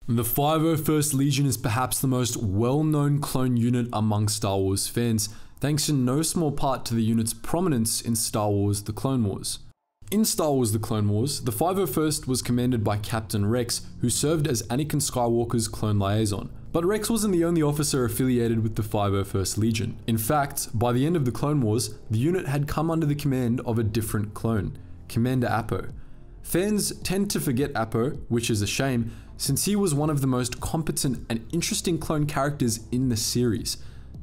The 501st Legion is perhaps the most well-known clone unit among Star Wars fans, thanks in no small part to the unit's prominence in Star Wars The Clone Wars. In Star Wars The Clone Wars, the 501st was commanded by Captain Rex, who served as Anakin Skywalker's clone liaison. But Rex wasn't the only officer affiliated with the 501st Legion. In fact, by the end of the Clone Wars, the unit had come under the command of a different clone, Commander Appo. Fans tend to forget Appo, which is a shame, since he was one of the most competent and interesting clone characters in the series.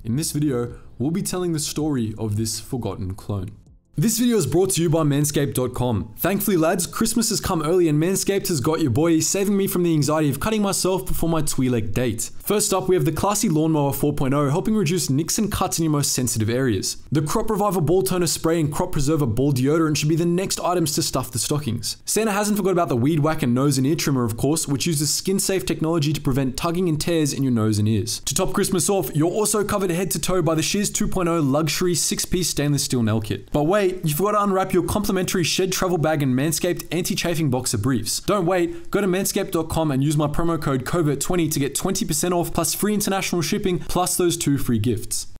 In this video, we'll be telling the story of this forgotten clone. This video is brought to you by Manscaped.com. Thankfully lads, Christmas has come early and Manscaped has got your boy, saving me from the anxiety of cutting myself before my Twi'lek date. First up, we have the classy Lawnmower 4.0, helping reduce nicks and cuts in your most sensitive areas. The Crop Reviver Ball Toner Spray and Crop Preserver Ball Deodorant should be the next items to stuff the stockings. Santa hasn't forgot about the Weed Whacker Nose and Ear Trimmer, of course, which uses skin-safe technology to prevent tugging and tears in your nose and ears. To top Christmas off, you're also covered head to toe by the Shiz 2.0 Luxury 6-piece stainless steel nail kit. But wait, you forgot to unwrap your complimentary shed travel bag and Manscaped anti-chafing boxer briefs. Don't wait, go to manscaped.com and use my promo code COVERT20 to get 20% off plus free international shipping plus those 2 free gifts.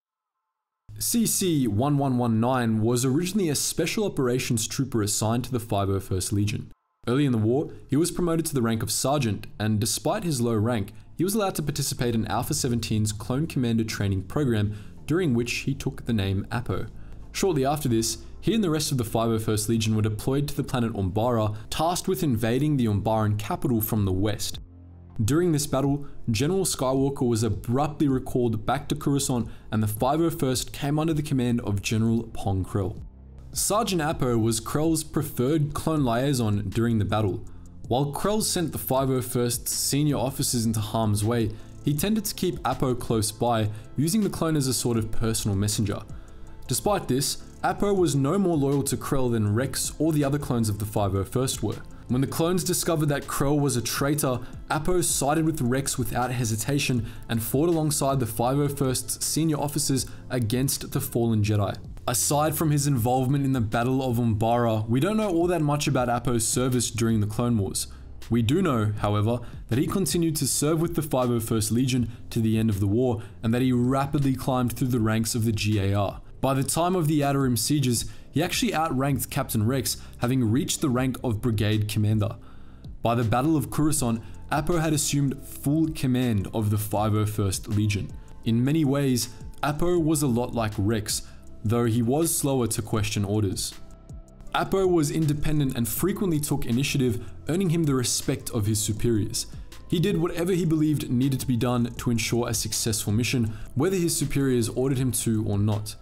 CC-1119 was originally a special operations trooper assigned to the 501st Legion. Early in the war, he was promoted to the rank of sergeant, and despite his low rank, he was allowed to participate in Alpha 17's Clone Commander training program, during which he took the name Appo. Shortly after this, he and the rest of the 501st Legion were deployed to the planet Umbara, tasked with invading the Umbaran capital from the west. During this battle, General Skywalker was abruptly recalled back to Coruscant, and the 501st came under the command of General Pong Krell. Sergeant Appo was Krell's preferred clone liaison during the battle. While Krell sent the 501st's senior officers into harm's way, he tended to keep Appo close by, using the clone as a sort of personal messenger. Despite this, Appo was no more loyal to Krell than Rex or the other clones of the 501st were. When the clones discovered that Krell was a traitor, Appo sided with Rex without hesitation and fought alongside the 501st's senior officers against the fallen Jedi. Aside from his involvement in the Battle of Umbara, we don't know all that much about Appo's service during the Clone Wars. We do know, however, that he continued to serve with the 501st Legion to the end of the war, and that he rapidly climbed through the ranks of the GAR. By the time of the Outer Rim sieges, he actually outranked Captain Rex, having reached the rank of Brigade Commander. By the Battle of Coruscant, Appo had assumed full command of the 501st Legion. In many ways, Appo was a lot like Rex, though he was slower to question orders. Appo was independent and frequently took initiative, earning him the respect of his superiors. He did whatever he believed needed to be done to ensure a successful mission, whether his superiors ordered him to or not.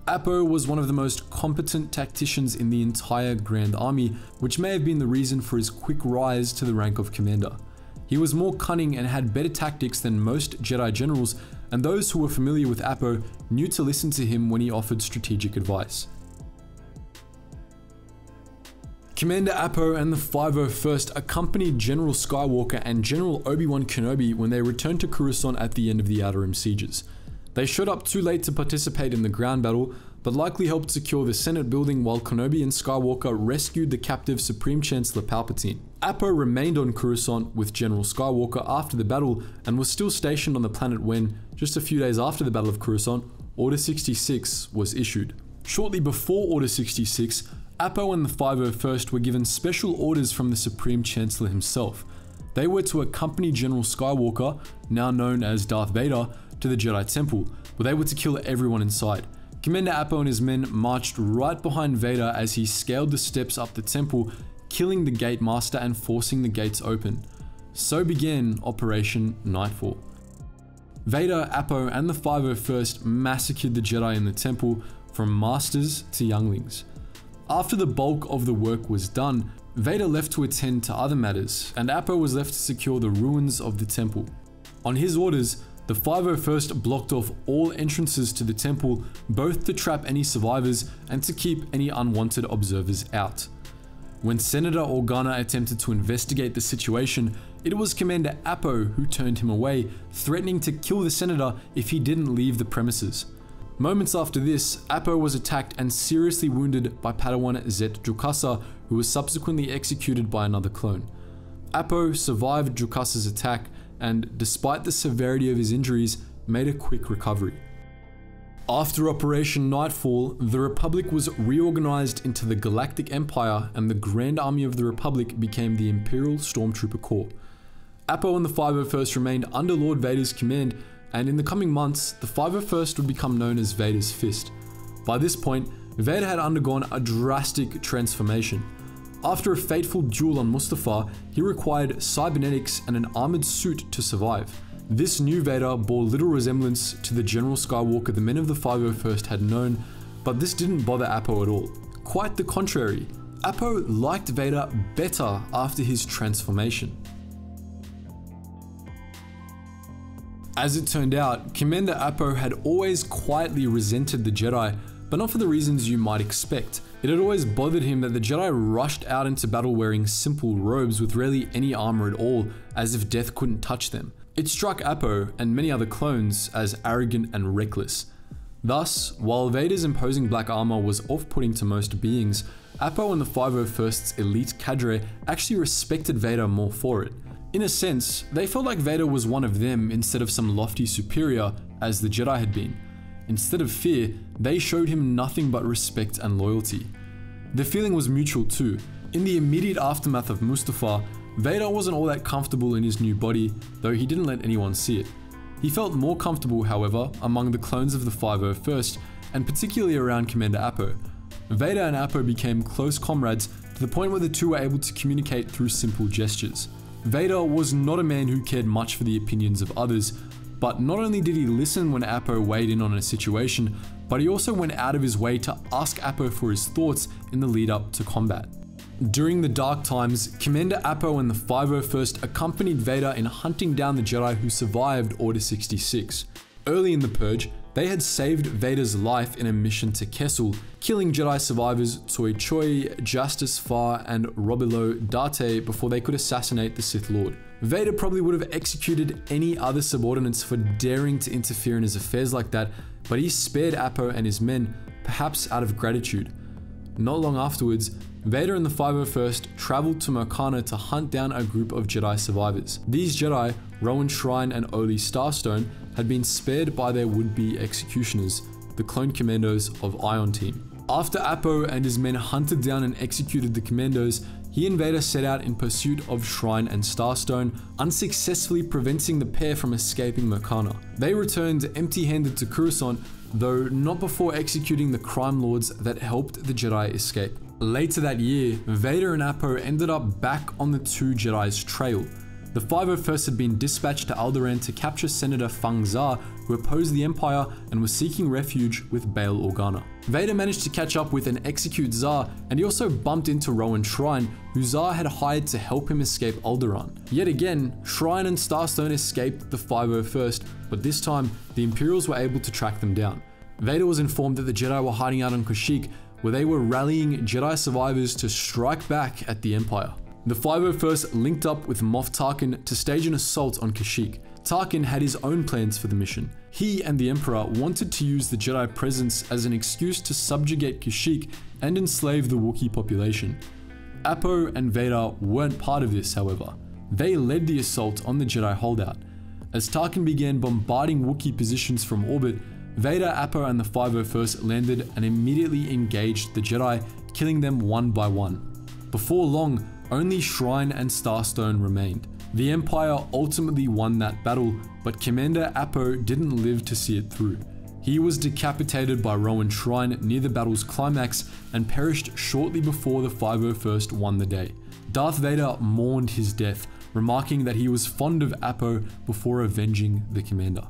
Appo was one of the most competent tacticians in the entire Grand Army, which may have been the reason for his quick rise to the rank of commander. He was more cunning and had better tactics than most Jedi generals, and those who were familiar with Appo knew to listen to him when he offered strategic advice. Commander Appo and the 501st accompanied General Skywalker and General Obi-Wan Kenobi when they returned to Coruscant at the end of the Outer Rim sieges. They showed up too late to participate in the ground battle, but likely helped secure the Senate building while Kenobi and Skywalker rescued the captive Supreme Chancellor Palpatine. Appo remained on Coruscant with General Skywalker after the battle and was still stationed on the planet when, just a few days after the Battle of Coruscant, Order 66 was issued. Shortly before Order 66, Appo and the 501st were given special orders from the Supreme Chancellor himself. They were to accompany General Skywalker, now known as Darth Vader, to the Jedi Temple, where they were to kill everyone inside. Commander Appo and his men marched right behind Vader as he scaled the steps up the temple, killing the Gate Master and forcing the gates open. So began Operation Nightfall. Vader, Appo, and the 501st massacred the Jedi in the temple, from masters to younglings. After the bulk of the work was done, Vader left to attend to other matters, and Appo was left to secure the ruins of the temple. On his orders, the 501st blocked off all entrances to the temple, both to trap any survivors and to keep any unwanted observers out. When Senator Organa attempted to investigate the situation, it was Commander Appo who turned him away, threatening to kill the senator if he didn't leave the premises. Moments after this, Appo was attacked and seriously wounded by Padawan Zet Jukasa, who was subsequently executed by another clone. Appo survived Jukasa's attack, and despite the severity of his injuries, made a quick recovery. After Operation Nightfall, the Republic was reorganized into the Galactic Empire, and the Grand Army of the Republic became the Imperial Stormtrooper Corps. Appo and the 501st remained under Lord Vader's command, and in the coming months, the 501st would become known as Vader's Fist. By this point, Vader had undergone a drastic transformation. After a fateful duel on Mustafar, he required cybernetics and an armored suit to survive. This new Vader bore little resemblance to the General Skywalker the men of the 501st had known, but this didn't bother Appo at all. Quite the contrary, Appo liked Vader better after his transformation. As it turned out, Commander Appo had always quietly resented the Jedi, but not for the reasons you might expect. It had always bothered him that the Jedi rushed out into battle wearing simple robes with rarely any armor at all, as if death couldn't touch them. It struck Appo and many other clones as arrogant and reckless. Thus, while Vader's imposing black armor was off-putting to most beings, Appo and the 501st's elite cadre actually respected Vader more for it. In a sense, they felt like Vader was one of them instead of some lofty superior as the Jedi had been. Instead of fear, they showed him nothing but respect and loyalty. The feeling was mutual too. In the immediate aftermath of Mustafar, Vader wasn't all that comfortable in his new body, though he didn't let anyone see it. He felt more comfortable, however, among the clones of the 501st, and particularly around Commander Appo. Vader and Appo became close comrades to the point where the two were able to communicate through simple gestures. Vader was not a man who cared much for the opinions of others, but not only did he listen when Appo weighed in on a situation, but he also went out of his way to ask Appo for his thoughts in the lead up to combat. During the dark times, Commander Appo and the 501st accompanied Vader in hunting down the Jedi who survived Order 66. Early in the Purge, they had saved Vader's life in a mission to Kessel, killing Jedi survivors Tsoi Choi, Justice Far, and Robilo Date before they could assassinate the Sith Lord. Vader probably would have executed any other subordinates for daring to interfere in his affairs like that, but he spared Appo and his men, perhaps out of gratitude. Not long afterwards, Vader and the 501st traveled to Mokana to hunt down a group of Jedi survivors. These Jedi, Rowan Shrine and Oli Starstone, had been spared by their would-be executioners, the clone commandos of Ion Team. After Appo and his men hunted down and executed the commandos, he and Vader set out in pursuit of Shrine and Starstone, unsuccessfully preventing the pair from escaping Mokana. They returned empty-handed to Coruscant, though not before executing the crime lords that helped the Jedi escape. Later that year, Vader and Appo ended up back on the two Jedi's trail. The 501st had been dispatched to Alderaan to capture Senator Fang Zar, who opposed the Empire and was seeking refuge with Bail Organa. Vader managed to catch up with and execute Zar, and he also bumped into Rowan Shrine, who Zar had hired to help him escape Alderaan. Yet again, Shrine and Starstone escaped the 501st, but this time, the Imperials were able to track them down. Vader was informed that the Jedi were hiding out on Kashyyyk, where they were rallying Jedi survivors to strike back at the Empire. The 501st linked up with Moff Tarkin to stage an assault on Kashyyyk. Tarkin had his own plans for the mission. He and the Emperor wanted to use the Jedi presence as an excuse to subjugate Kashyyyk and enslave the Wookiee population. Appo and Vader weren't part of this, however. They led the assault on the Jedi holdout. As Tarkin began bombarding Wookiee positions from orbit, Vader, Appo, and the 501st landed and immediately engaged the Jedi, killing them one by one. Before long, only Shrine and Starstone remained. The Empire ultimately won that battle, but Commander Appo didn't live to see it through. He was decapitated by Rowan Shrine near the battle's climax and perished shortly before the 501st won the day. Darth Vader mourned his death, remarking that he was fond of Appo before avenging the commander.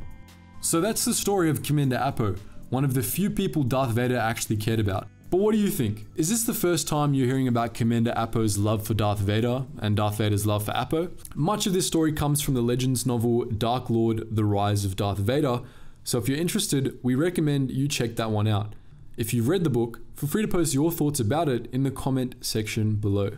So that's the story of Commander Appo, one of the few people Darth Vader actually cared about. But what do you think? Is this the first time you're hearing about Commander Appo's love for Darth Vader and Darth Vader's love for Appo? Much of this story comes from the Legends novel Dark Lord: The Rise of Darth Vader, so if you're interested, we recommend you check that one out. If you've read the book, feel free to post your thoughts about it in the comment section below.